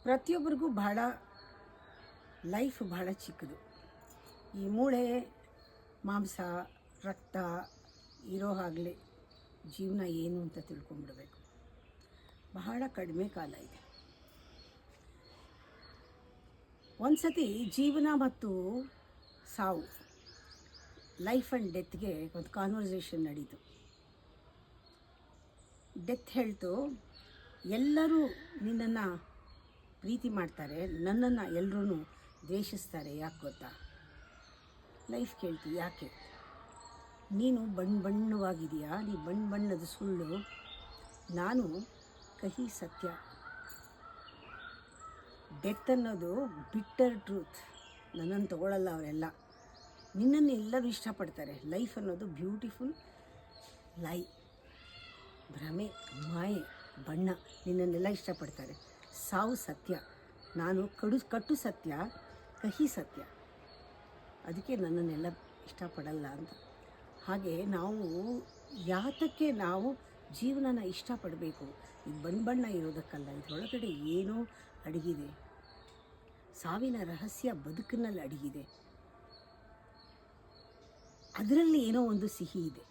ಪ್ರತಿಯೊಬ್ಬರಿಗೂ ಬಹಳ ಲೈಫ್ ಬಹಳ ಚಿಕ್ಕದು. ಈ ಮೂಳೆ ಮಾಂಸ ರಕ್ತ ಇರೋ ಹಾಗಲೇ ಜೀವನ ಏನು ಅಂತ ತಿಳ್ಕೊಂಬಿಡ್ಬೇಕು. ಬಹಳ ಕಡಿಮೆ ಕಾಲ ಇದೆ. ಒಂದು ಸತಿ ಜೀವನ ಮತ್ತು ಸಾವು, ಲೈಫ್ ಆ್ಯಂಡ್ ಡೆತ್ಗೆ ಒಂದು ಕಾನ್ವರ್ಸೇಷನ್ ನಡೀತು. ಡೆತ್ ಹೇಳ್ತು, ಎಲ್ಲರೂ ನಿನ್ನನ್ನು ಪ್ರೀತಿ ಮಾಡ್ತಾರೆ, ನನ್ನನ್ನು ಎಲ್ಲರೂ ದ್ವೇಷಿಸ್ತಾರೆ. ಯಾಕೆ ಗೊತ್ತಾ? ಲೈಫ್ ಕೇಳ್ತು, ಯಾಕೆ? ನೀನು ಬಣ್ಣವಾಗಿದೆಯಾ, ನೀ ಬಣ್ಣದ ಸುಳ್ಳು, ನಾನು ಕಹಿ ಸತ್ಯ. ಡೆತ್ ಅನ್ನೋದು ಬಿಟ್ಟರ್ ಟ್ರೂತ್. ನನ್ನನ್ನು ತಗೊಳ್ಳಲ್ಲ ಅವರೆಲ್ಲ. ನಿನ್ನನ್ನು ಎಲ್ಲರೂ ಇಷ್ಟಪಡ್ತಾರೆ. ಲೈಫ್ ಅನ್ನೋದು ಬ್ಯೂಟಿಫುಲ್ ಲೈ, ಭ್ರಮೆ, ಮಾಯೆ, ಬಣ್ಣ. ನಿನ್ನನ್ನೆಲ್ಲ ಇಷ್ಟಪಡ್ತಾರೆ. ಸಾವು ಸತ್ಯ, ನಾನು ಕಟ್ಟು ಸತ್ಯ, ಕಹಿ ಸತ್ಯ. ಅದಕ್ಕೆ ನನ್ನನ್ನೆಲ್ಲ ಇಷ್ಟಪಡಲ್ಲ ಅಂತ. ಹಾಗೆ ನಾವು ಯಾತಕ್ಕೆ ನಾವು ಜೀವನನ ಇಷ್ಟಪಡಬೇಕು? ಇದು ಬಣ್ಣ ಇರೋದಕ್ಕಲ್ಲ, ಇದರೊಳಗಡೆ ಏನೋ ಅಡಗಿದೆ. ಸಾವಿನ ರಹಸ್ಯ ಬದುಕಿನಲ್ಲಿ ಅಡಗಿದೆ. ಅದರಲ್ಲಿ ಏನೋ ಒಂದು ಸಿಹಿ ಇದೆ.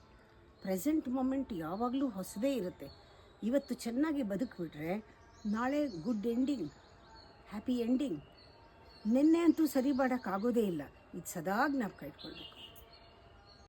ಪ್ರೆಸೆಂಟ್ ಮೊಮೆಂಟ್ ಯಾವಾಗಲೂ ಹೊಸದೇ ಇರುತ್ತೆ. ಇವತ್ತು ಚೆನ್ನಾಗಿ ಬದುಕಿಬಿಟ್ರೆ ನಾಳೆ ಗುಡ್ ಎಂಡಿಂಗ್, ಹ್ಯಾಪಿ ಎಂಡಿಂಗ್. ನಿನ್ನೆ ಅಂತೂ ಸರಿ ಮಾಡೋಕ್ಕಾಗೋದೇ ಇಲ್ಲ. ಇದು ಸದಾ ಜ್ಞಾಪಕ ಇಟ್ಕೊಳ್ಬೇಕು.